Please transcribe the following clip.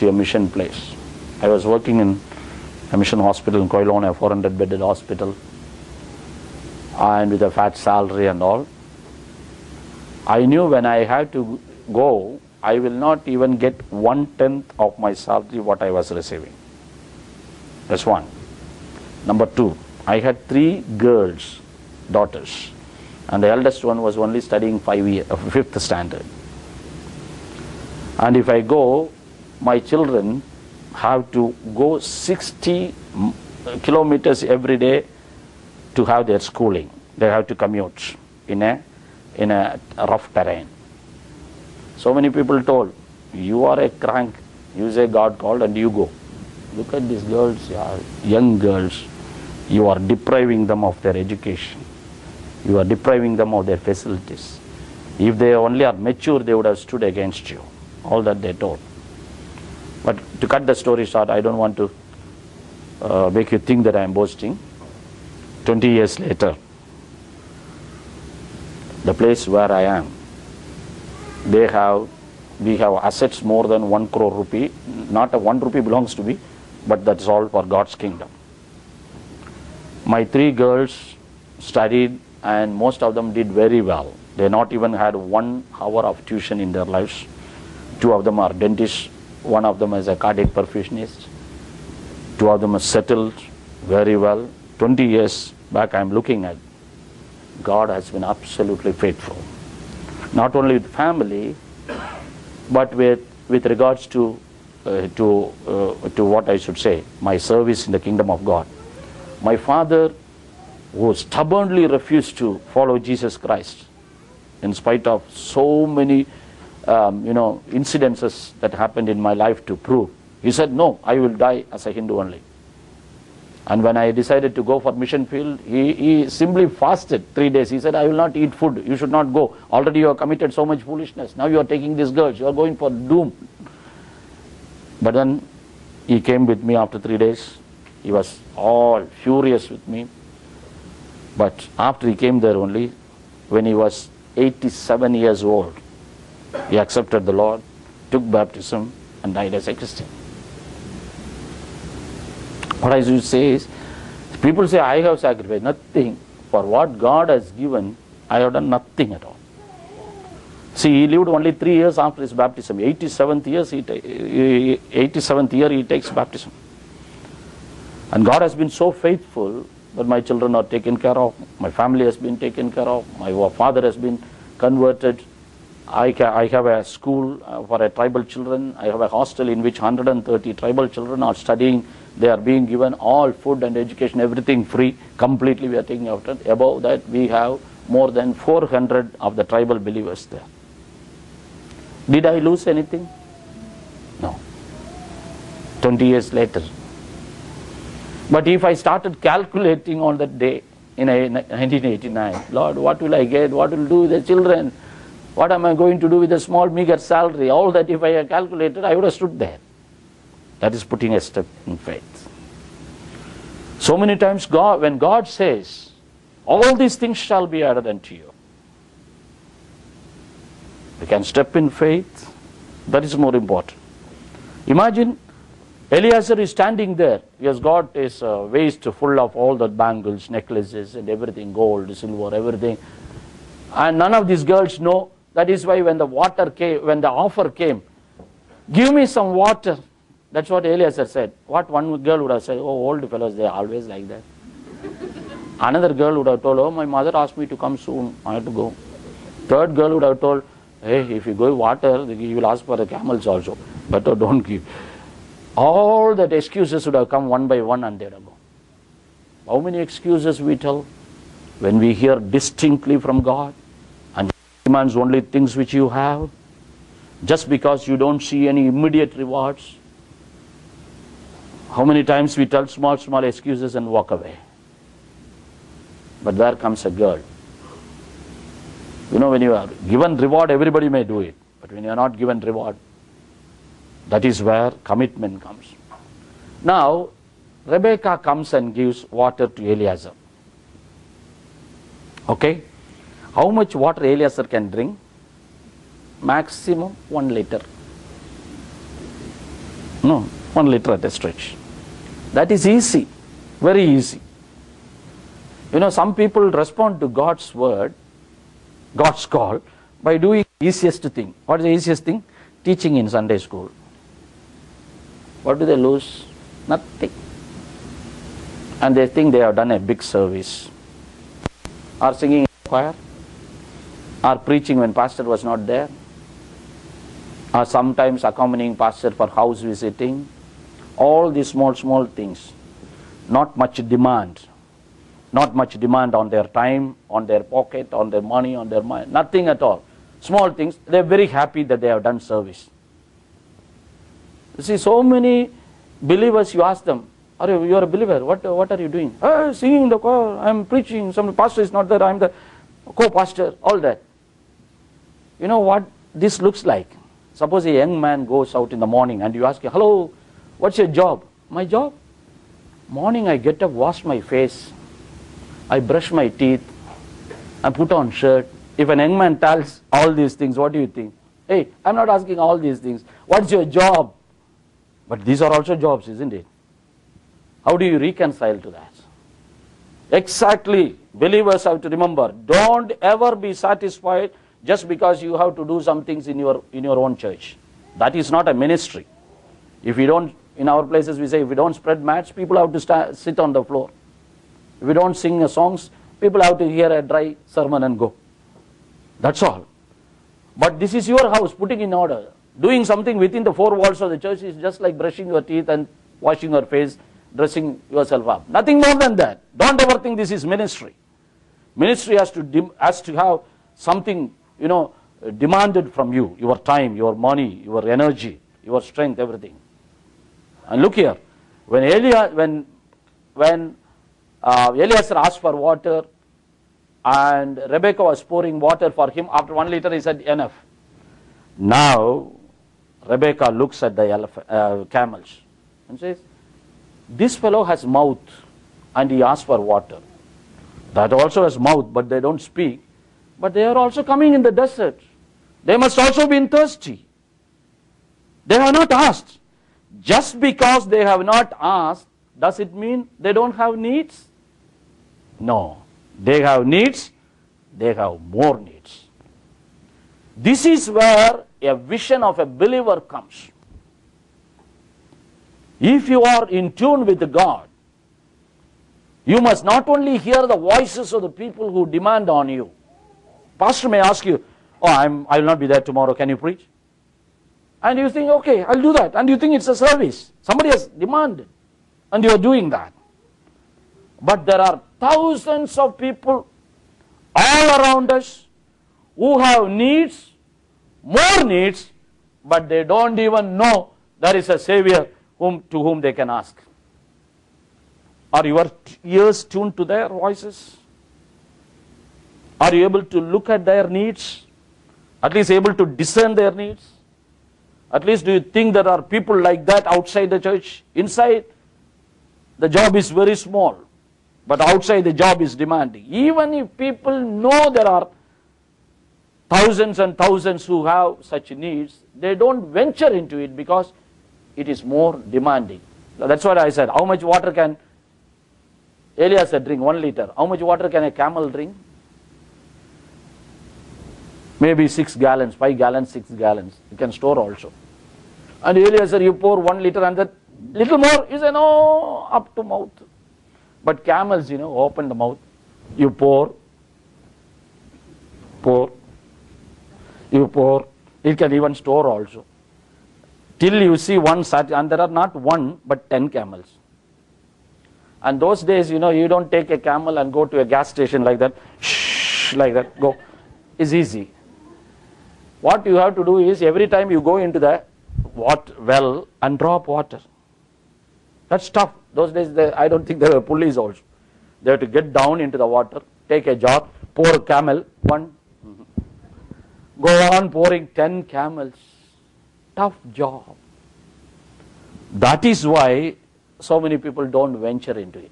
to a mission place. I was working in a mission hospital in Koilon, a 400-bedded hospital, and with a fat salary and all. I knew when I had to go, I will not even get 1/10 of my salary what I was receiving. That's one. Number two, I had 3 girls, daughters, and the eldest one was only studying 5th standard. And if I go, my children have to go 60 kilometers every day to have their schooling. They have to commute in a rough terrain. So many people told, you are a crank, you say God called and you go. Look at these girls, young girls. You are depriving them of their education. You are depriving them of their facilities. If they only are mature, they would have stood against you. All that they told. But to cut the story short, I don't want to make you think that I am boasting. 20 years later, the place where I am, we have assets more than 1 crore rupee. Not a 1 rupee belongs to me, but that's all for God's kingdom. My 3 girls studied and most of them did very well. They not even had 1 hour of tuition in their lives. 2 of them are dentists. 1 of them is a cardiac perfusionist. 2 of them are settled very well. 20 years back I am looking at, God has been absolutely faithful. Not only with family, but with regards to what I should say, my service in the kingdom of God. My father, who stubbornly refused to follow Jesus Christ, in spite of so many incidences that happened in my life to prove. He said, no, I will die as a Hindu only. And when I decided to go for mission field, he simply fasted 3 days. He said, I will not eat food. You should not go. Already you have committed so much foolishness. Now you are taking these girls. You are going for doom. But then he came with me after 3 days. He was all furious with me. But after he came there only, when he was 87 years old, he accepted the Lord, took baptism, and died as a Christian. What I should say is, people say, I have sacrificed nothing. For what God has given, I have done nothing at all. See, he lived only 3 years after his baptism. 87th year he takes baptism. And God has been so faithful that my children are taken care of, my family has been taken care of, my father has been converted. I have a school for tribal children. I have a hostel in which 130 tribal children are studying. They are being given all food and education, everything free. Completely we are taking out. Above that we have more than 400 of the tribal believers there. Did I lose anything? No. 20 years later. But if I started calculating on that day in 1989, Lord, what will I get? What will do with the children? What am I going to do with a small meager salary? All that if I had calculated, I would have stood there. That is putting a step in faith. So many times when God says, all these things shall be added unto you, we can step in faith. That is more important. Imagine Eliezer is standing there. He has got his waist full of all the bangles, necklaces and everything, gold, silver, everything. And none of these girls know. That is why when the offer came, give me some water. That's what Eliezer said. What one girl would have said, oh, old fellows, they are always like that. Another girl would have told, oh, my mother asked me to come soon, I have to go. Third girl would have told, hey, if you give water, you will ask for the camels also. Better don't give. All that excuses would have come one by one and they would have gone. How many excuses we tell when we hear distinctly from God and He demands only things which you have, just because you don't see any immediate rewards? How many times we tell small excuses and walk away? But there comes a girl. You know, when you are given reward, everybody may do it. But when you are not given reward, that is where commitment comes. Now, Rebecca comes and gives water to Eliezer. Okay? How much water Eliezer can drink? Maximum 1 liter. No, 1 liter at a stretch. That is easy, very easy. You know, some people respond to God's word, God's call, by doing the easiest thing. What is the easiest thing? Teaching in Sunday school. What do they lose? Nothing. And they think they have done a big service. Or singing in the choir, or preaching when pastor was not there, or sometimes accompanying pastor for house visiting. All these small things. Not much demand. Not much demand on their time, on their pocket, on their money, on their mind. Nothing at all. Small things. They are very happy that they have done service. You see, so many believers, you ask them, you are a believer, what are you doing? Singing in the choir, I am preaching, some pastor is not there, I am the co-pastor, all that. You know what this looks like? Suppose a young man goes out in the morning and you ask him, hello, what's your job? My job? Morning I get up, wash my face, I brush my teeth, I put on shirt. If an young man tells all these things, what do you think? Hey, I'm not asking all these things. What's your job? But these are also jobs, isn't it? How do you reconcile to that? Exactly. Believers have to remember, don't ever be satisfied just because you have to do some things in your own church. That is not a ministry. If we don't, in our places we say, if we don't spread mats, people have to sit on the floor. If we don't sing songs, people have to hear a dry sermon and go. That's all. But this is your house, putting in order. Doing something within the four walls of the church is just like brushing your teeth and washing your face, dressing yourself up. Nothing more than that. Don't ever think this is ministry. Ministry has to have something, you know, demanded from you. Your time, your money, your energy, your strength, everything. And look here, when Eliezer asked for water and Rebecca was pouring water for him, after 1 liter he said enough. Now Rebecca looks at the camels and says, this fellow has mouth and he asks for water. That also has mouth, but they don't speak. But they are also coming in the desert. They must also be thirsty. They have not asked. Just because they have not asked, does it mean they don't have needs? No. They have needs. They have more needs. This is where a vision of a believer comes. If you are in tune with God, you must not only hear the voices of the people who demand on you. Pastor may ask you, I will not be there tomorrow, can you preach? And you think, okay, I'll do that. And you think it's a service. Somebody has demanded. And you are doing that. But there are thousands of people all around us who have needs, more needs, but they don't even know there is a Savior to whom they can ask. Are your ears tuned to their voices? Are you able to look at their needs? At least able to discern their needs? At least do you think there are people like that outside the church? Inside, the job is very small, but outside the job is demanding. Even if people know there are thousands and thousands who have such needs, they don't venture into it because it is more demanding. That's what I said. How much water can Eliezer drink? 1 liter. How much water can a camel drink? Maybe 6 gallons, 5 gallons, 6 gallons. You can store also. And Eliezer, you pour 1 liter and that little more, you say, no, up to mouth. But camels, open the mouth. You pour. You pour. It can even store also. Till you see one, and there are not 1, but 10 camels. And those days, you don't take a camel and go to a gas station like that, like that, go. It's easy. What you have to do is, every time you go into the well and drop water. That's tough. Those days, I don't think there were pulleys also. They have to get down into the water, take a jar, pour a camel, 1. Go on pouring 10 camels. Tough job. That is why so many people don't venture into it.